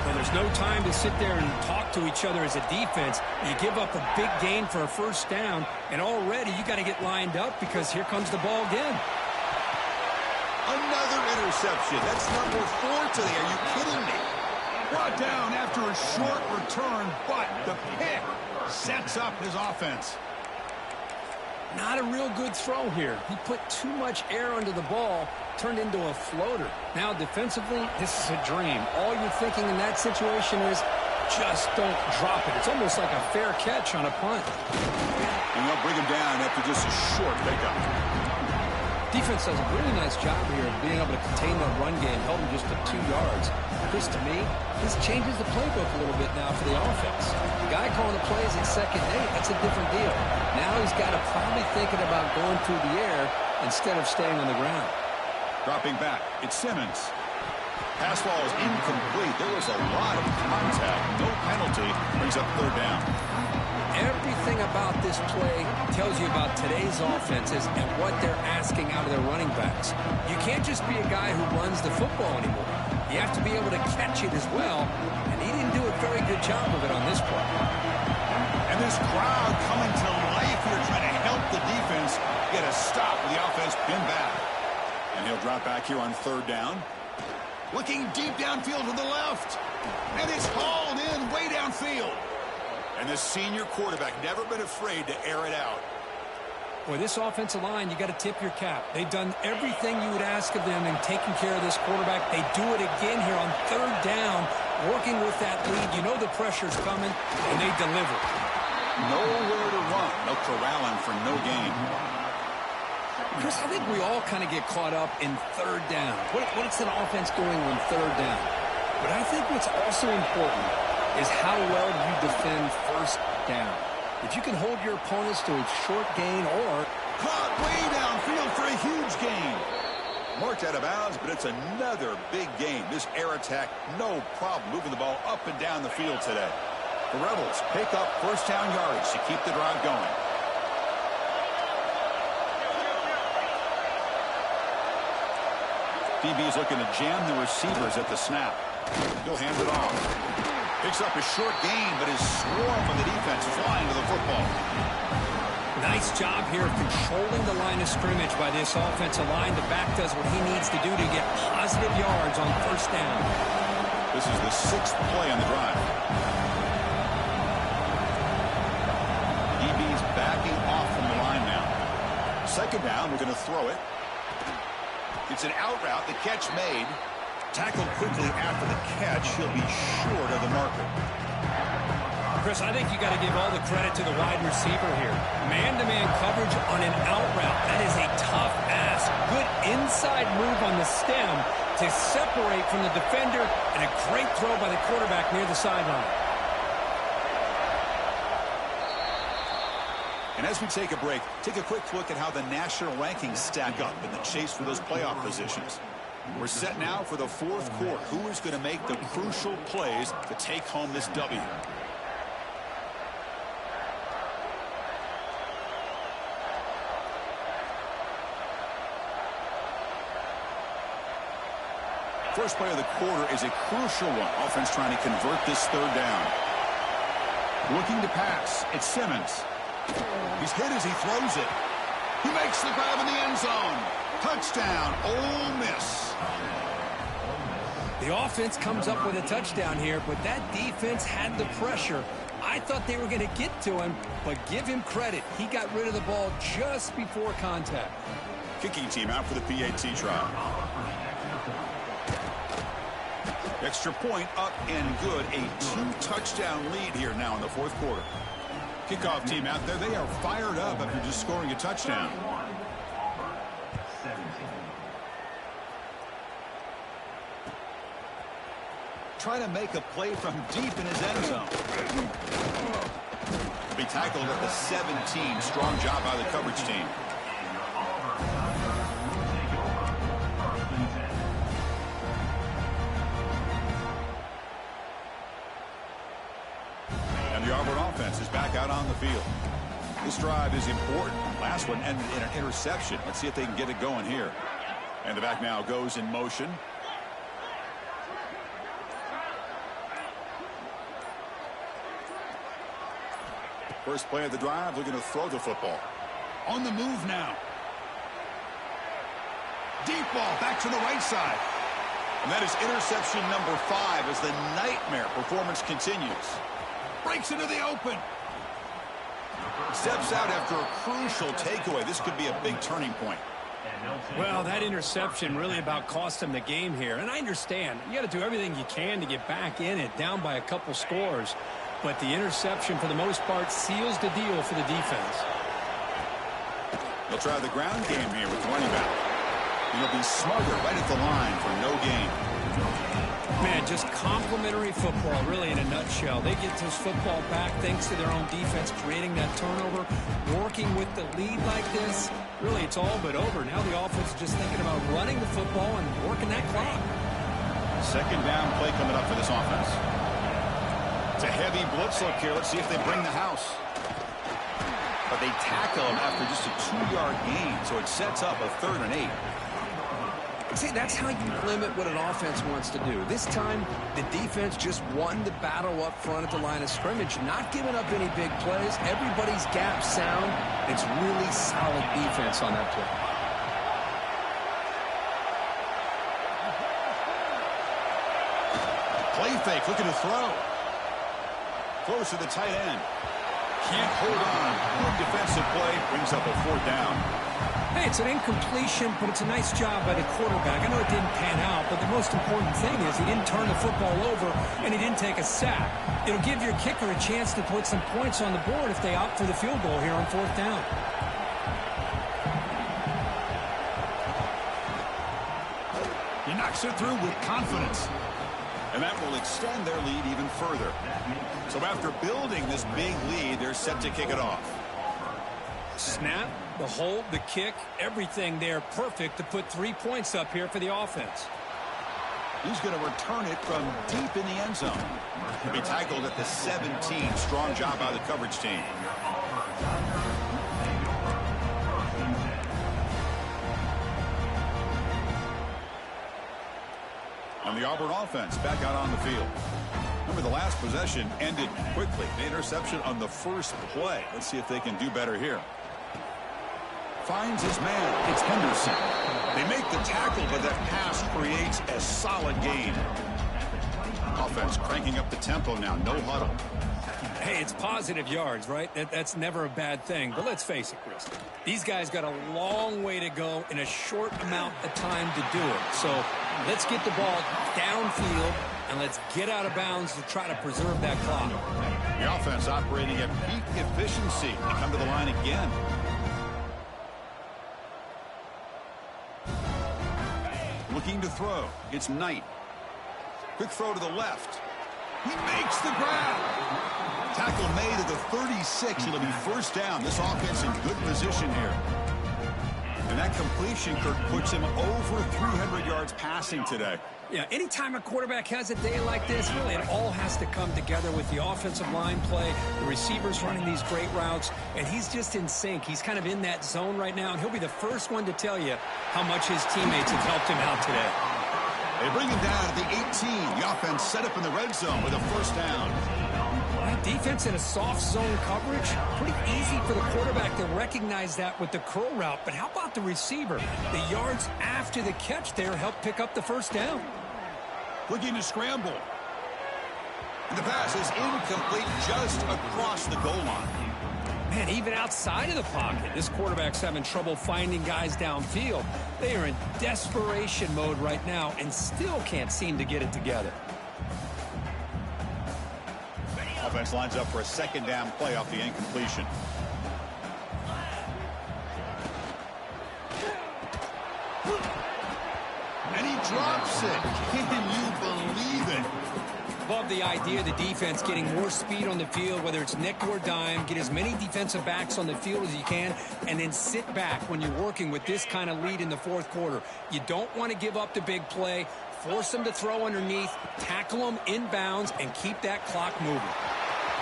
Well, there's no time to sit there and talk to each other as a defense. You give up a big gain for a first down, and already you got to get lined up because here comes the ball again. Another interception. That's number 4 today. Are you kidding me? Brought down after a short return, but the pick sets up his offense. Not a real good throw here. He put too much air under the ball, turned into a floater. Now defensively, this is a dream. All you're thinking in that situation is just don't drop it. It's almost like a fair catch on a punt. And they'll bring him down after just a short pickup. Defense does a really nice job here of being able to contain that run game, held him just to 2 yards. Chris, to me, this changes the playbook a little bit now for the offense. The guy calling the plays at 2nd, hey, that's a different deal. Now he's got to probably thinking about going through the air instead of staying on the ground. Dropping back, it's Simmons. Pass ball is incomplete. There was a lot of contact. No penalty. Brings up 3rd down. Everything about this play tells you about today's offenses and what they're asking out of their running backs. You can't just be a guy who runs the football anymore. You have to be able to catch it as well, and he didn't do a very good job of it on this play. And this crowd coming to life here trying to help the defense get a stop with the offense pinned back. And he'll drop back here on 3rd down. Looking deep downfield to the left. And it's hauled in way downfield. And the senior quarterback never been afraid to air it out. Boy, this offensive line, you got to tip your cap. They've done everything you would ask of them in taking care of this quarterback. They do it again here on 3rd down Working with that lead, you know the pressure's coming, and they deliver. Nowhere to run. No corralling for no gain. Chris, I think we all kind of get caught up in third down. What's an offense doing on third down? But I think what's also important is how well you defend first down. If you can hold your opponents to a short gain or... Caught way downfield for a huge gain. Marked out of bounds, but it's another big gain. This air attack, no problem moving the ball up and down the field today. The Rebels pick up first down yardage to keep the drive going. DB's looking to jam the receivers at the snap. He'll hand it off. Picks up a short gain, but is swarmed from the defense flying to the football. Nice job here of controlling the line of scrimmage by this offensive line. The back does what he needs to do to get positive yards on first down. This is the 6th play on the drive. DB's backing off from the line now. Second down, we're going to throw it. It's an out route, the catch made. Tackled quickly after the catch. He'll be short of the marker. Chris, I think you got to give all the credit to the wide receiver here. Man-to-man coverage on an out route. That is a tough ask. Good inside move on the stem to separate from the defender, and a great throw by the quarterback near the sideline. And as we take a break, take a quick look at how the national rankings stack up in the chase for those playoff positions. We're set now for the fourth quarter. Who is going to make the crucial plays to take home this W? First play of the quarter is a crucial one. Offense trying to convert this third down. Looking to pass. It's Simmons. He's hit as he throws it. He makes the grab in the end zone. Touchdown, Ole Miss. The offense comes up with a touchdown here, but that defense had the pressure. I thought they were going to get to him, but give him credit. He got rid of the ball just before contact. Kicking team out for the PAT try. Extra point up and good. A 2-touchdown lead here now in the fourth quarter. Kickoff team out there. They are fired up after just scoring a touchdown. Trying to make a play from deep in his end zone. Be tackled at the 17. Strong job by the coverage team. And the Auburn offense is back out on the field. This drive is important. Last one ended in an interception. Let's see if they can get it going here. And the back now goes in motion. First play of the drive, looking to throw the football. On the move now. Deep ball back to the right side. And that is interception number 5 as the nightmare performance continues. Breaks into the open. Steps out after a crucial takeaway. This could be a big turning point. Well, that interception really about cost him the game here. And I understand. You got to do everything you can to get back in it, down by a couple scores. But the interception, for the most part, seals the deal for the defense. They'll try the ground game here with the running back. He'll be smarter right at the line for no gain. Man, just complimentary football, really, in a nutshell. They get this football back thanks to their own defense, creating that turnover, working with the lead like this. Really, it's all but over. Now the offense is just thinking about running the football and working that clock. Second down play coming up for this offense. It's a heavy blitz look here. Let's see if they bring the house. But they tackle him after just a 2-yard gain, so it sets up a 3rd and 8. See, that's how you limit what an offense wants to do. This time, the defense just won the battle up front at the line of scrimmage, not giving up any big plays. Everybody's gap sound. It's really solid defense on that play. Play fake, looking to throw. Close to the tight end. Can't hold on. Good defensive play. Brings up a 4th down. Hey, it's an incompletion, but it's a nice job by the quarterback. I know it didn't pan out, but the most important thing is he didn't turn the football over and he didn't take a sack. It'll give your kicker a chance to put some points on the board if they opt for the field goal here on 4th down. He knocks it through with confidence. And that will extend their lead even further. So after building this big lead, they're set to kick it off. Snap, the hold, the kick, everything there perfect to put 3 points up here for the offense. He's going to return it from deep in the end zone. He'll be tackled at the 17. Strong job by the coverage team. And the Auburn offense back out on the field. Remember, the last possession ended quickly. The interception on the first play. Let's see if they can do better here. Finds his man. It's Henderson. They make the tackle, but that pass creates a solid gain. Offense cranking up the tempo now. No huddle. Hey, it's positive yards, right? That's never a bad thing. But let's face it, Chris. These guys got a long way to go in a short amount of time to do it. So let's get the ball downfield, and let's get out of bounds to try to preserve that clock. The offense operating at peak efficiency. They come to the line again. Looking to throw. It's Knight. Quick throw to the left. He makes the grab. Tackle made at the 36. It'll be 1st down. This offense in good position here. And that completion, Kirk, puts him over 300 yards passing today. Yeah, anytime a quarterback has a day like this, really it all has to come together with the offensive line play, the receivers running these great routes, and he's just in sync. He's kind of in that zone right now, and he'll be the first one to tell you how much his teammates have helped him out today. They bring him down at the 18. The offense set up in the red zone with a 1st down. That defense in a soft zone coverage, pretty easy for the quarterback to recognize that with the curl route. But how about the receiver? The yards after the catch there help pick up the 1st down. Looking to scramble. And the pass is incomplete just across the goal line. Man, even outside of the pocket, this quarterback's having trouble finding guys downfield. They are in desperation mode right now and still can't seem to get it together. Offense lines up for a 2nd down play off the incompletion. And he drops it. Can you believe it? Love the idea of the defense getting more speed on the field, whether it's nickel or dime, get as many defensive backs on the field as you can, and then sit back when you're working with this kind of lead in the 4th quarter. You don't want to give up the big play, force them to throw underneath, tackle them inbounds, and keep that clock moving.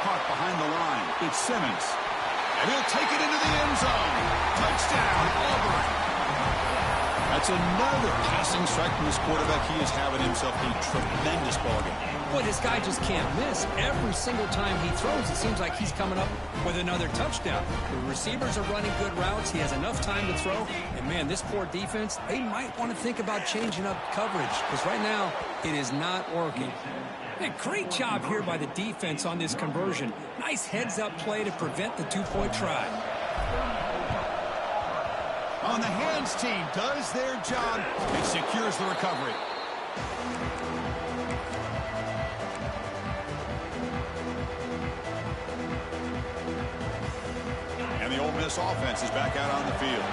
Caught behind the line. It's Simmons. And he'll take it into the end zone. Touchdown, Auburn. That's another passing strike from this quarterback. He is having himself a tremendous ballgame. Boy, this guy just can't miss. Every single time he throws, it seems like he's coming up with another touchdown. The receivers are running good routes. He has enough time to throw. And, man, this poor defense, they might want to think about changing up coverage because right now it is not working. Hey, great job here by the defense on this conversion. Nice heads-up play to prevent the 2-point try. On the hands team does their job and secures the recovery. And the Ole Miss offense is back out on the field.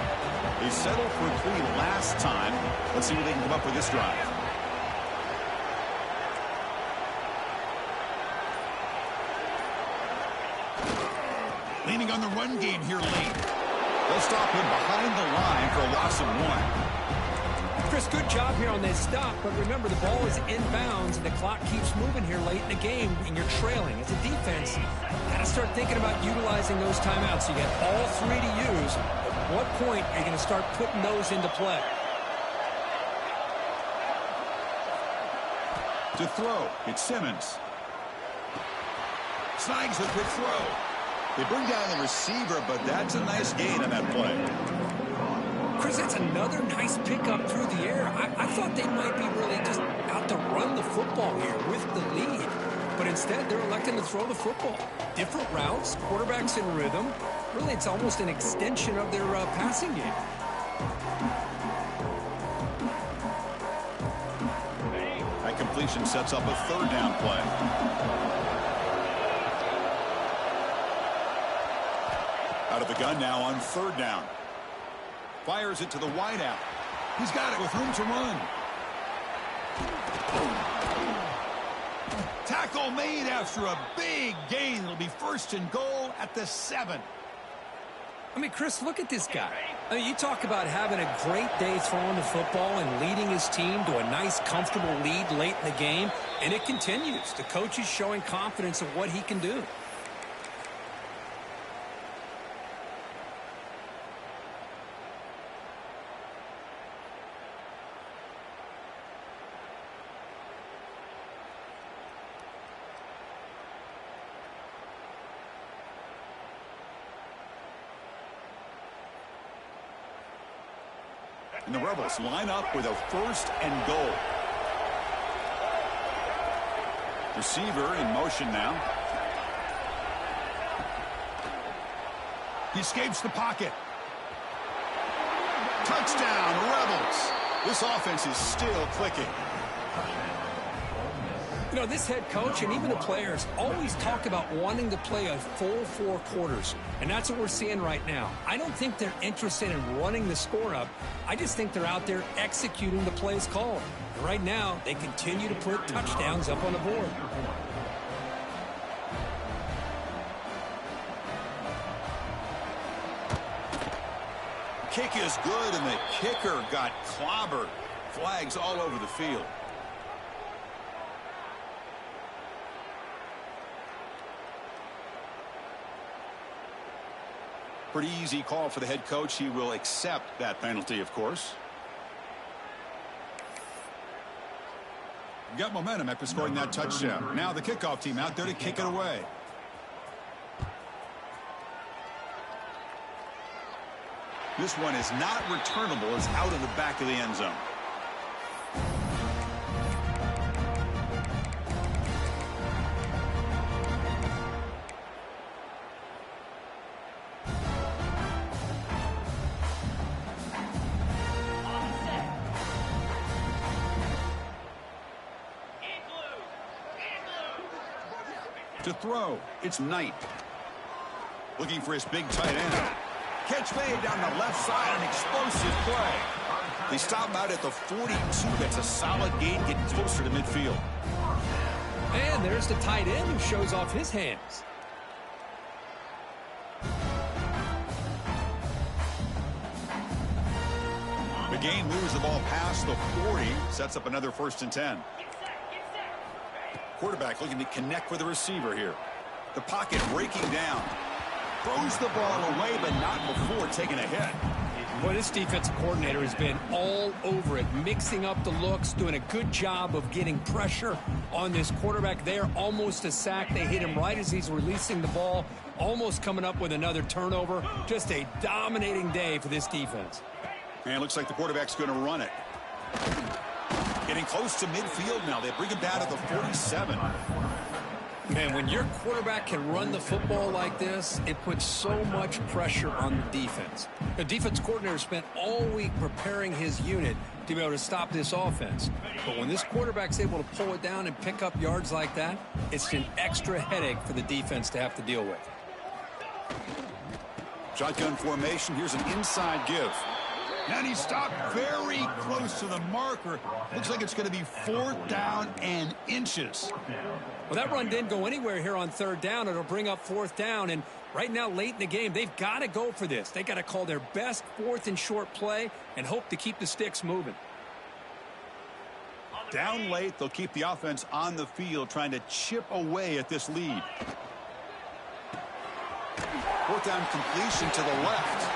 They settled for 3 last time. Let's see what they can come up with this drive. Leaning on the run game here late. They'll stop him behind the line for a loss of 1. Chris, good job here on this stop, but remember the ball is inbounds and the clock keeps moving here late in the game and you're trailing. As a defense, got to start thinking about utilizing those timeouts. You got all 3 to use. At what point are you going to start putting those into play? To throw, it's Simmons. Snags the quick throw. They bring down the receiver, but that's a nice gain on that play. Chris, that's another nice pickup through the air. I thought they might be really just out to run the football here with the lead. but instead they're electing to throw the football. Different routes, quarterbacks in rhythm. Really, it's almost an extension of their passing game. That completion sets up a third down play. Out of the gun now on third down. Fires it to the wideout. He's got it with room to run. Tackle made after a big gain. It'll be first and goal at the 7. I mean, Chris, look at this guy. I mean, you talk about having a great day throwing the football and leading his team to a nice, comfortable lead late in the game, and it continues. The coach is showing confidence of what he can do. And the Rebels line up with a first and goal. Receiver in motion now. He escapes the pocket. Touchdown, Rebels. This offense is still clicking. You know, this head coach and even the players always talk about wanting to play a full 4 quarters, and that's what we're seeing right now. I don't think they're interested in running the score up. I just think they're out there executing the plays called. And right now, they continue to put touchdowns up on the board. Kick is good, and the kicker got clobbered. Flags all over the field. Pretty easy call for the head coach. He will accept that penalty, of course. Got momentum after scoring that touchdown. Now the kickoff team out there to kick it away. This one is not returnable. It's out of the back of the end zone. To throw, it's Knight. Looking for his big tight end. Catch made down the left side, an explosive play. They stop him out at the 42. That's a solid gain, getting closer to midfield. And there's the tight end who shows off his hands. The game moves the ball past the 40, sets up another first and 10. Quarterback looking to connect with the receiver here. The pocket breaking down. Throws the ball away, but not before taking a hit. Boy, this defensive coordinator has been all over it, mixing up the looks, doing a good job of getting pressure on this quarterback there. Almost a sack. They hit him right as he's releasing the ball, almost coming up with another turnover. Just a dominating day for this defense. And it looks like the quarterback's going to run it. Getting close to midfield now. They bring him down to the 47. Man, when your quarterback can run the football like this, it puts so much pressure on the defense. The defense coordinator spent all week preparing his unit to be able to stop this offense. But when this quarterback's able to pull it down and pick up yards like that, it's an extra headache for the defense to have to deal with. Shotgun formation. Here's an inside give. And he stopped very close to the marker. Looks like it's going to be 4th down and inches. Well, that run didn't go anywhere here on 3rd down. It'll bring up 4th down. And right now, late in the game, they've got to go for this. They got to call their best 4th and short play and hope to keep the sticks moving. Down late, they'll keep the offense on the field, trying to chip away at this lead. 4th down completion to the left.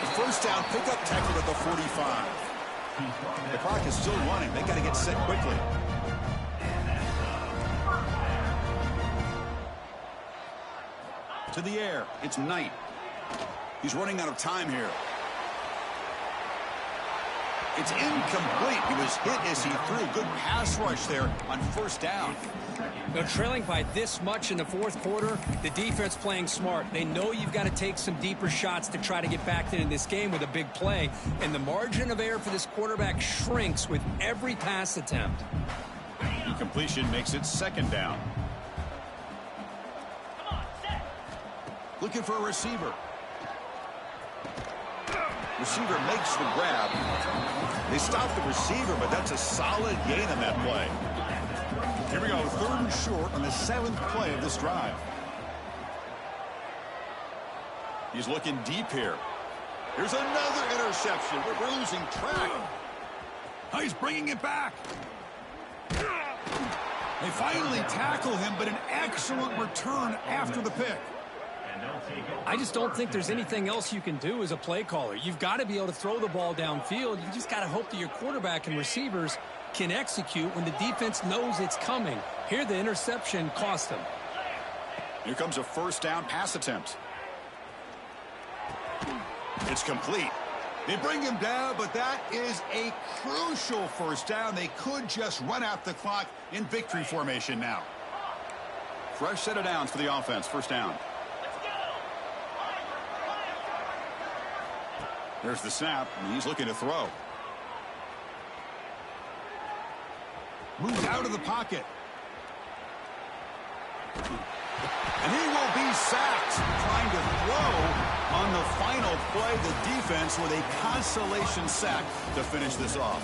The first down pickup tackle at the 45. The clock is still running. They got to get set quickly. To the air, it's Knight. He's running out of time here. It's incomplete. He was hit as he threw. Good pass rush there on first down. They're trailing by this much in the fourth quarter. The defense playing smart. They know you've got to take some deeper shots to try to get back into this game with a big play. And the margin of error for this quarterback shrinks with every pass attempt. Incompletion makes it second down. Looking for a receiver. Receiver makes the grab. They stop the receiver, but that's a solid gain on that play. Here we go, 3rd and short on the 7th play of this drive. He's looking deep here. Here's another interception. We're losing track. Oh, he's bringing it back. They finally tackle him, but an excellent return after the pick. I just don't think there's anything else you can do as a play caller. You've got to be able to throw the ball downfield. You just got to hope that your quarterback and receivers can execute when the defense knows it's coming. Here, the interception cost them. Here comes a first down pass attempt. It's complete. They bring him down, but that is a crucial first down. They could just run out the clock in victory formation now. Fresh set of downs for the offense. First down. There's the snap, and he's looking to throw. Moves out of the pocket. And he will be sacked trying to throw on the final play. The defense with a consolation sack to finish this off.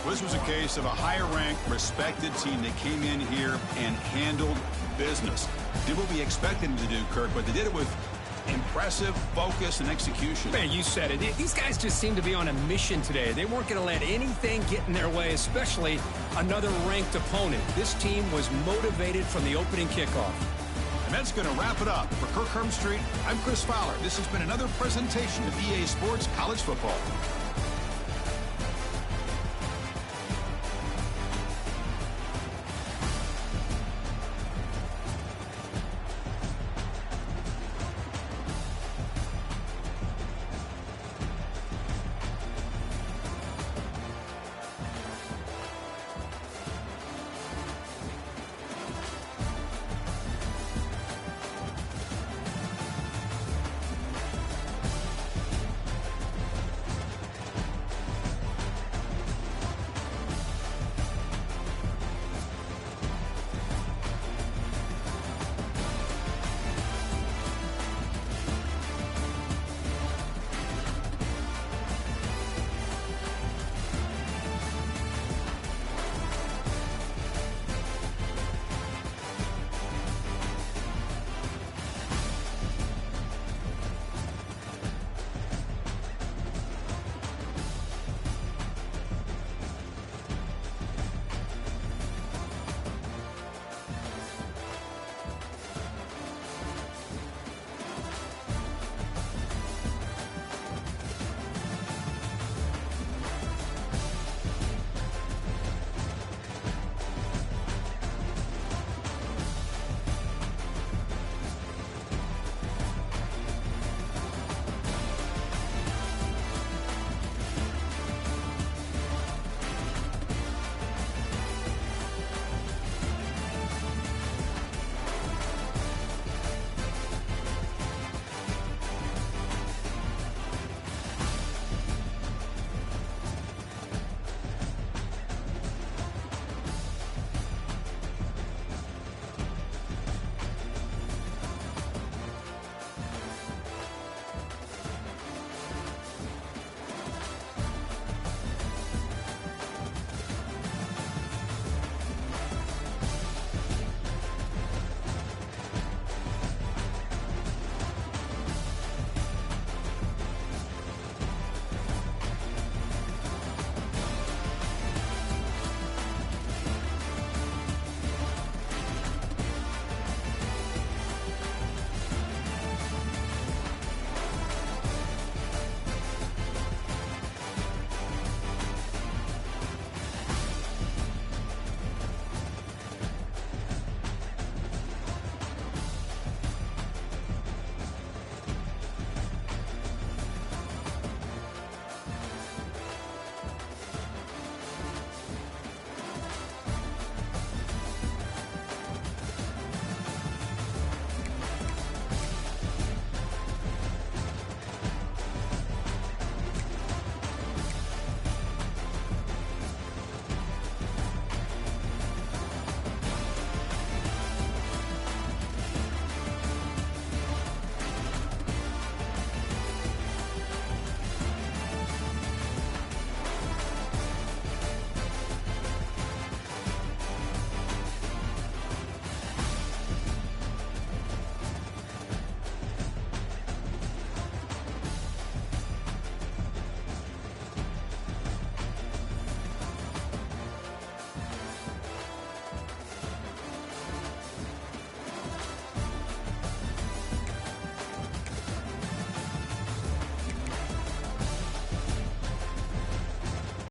This was a case of a higher-ranked, respected team that came in here and handled business. Did what we expected them to do, Kirk, but they did it with impressive focus and execution. Man, you said it. These guys just seem to be on a mission today. They weren't going to let anything get in their way, especially another ranked opponent. This team was motivated from the opening kickoff. And that's going to wrap it up. For Kirk Herbstreit, I'm Chris Fowler. This has been another presentation of EA Sports College Football.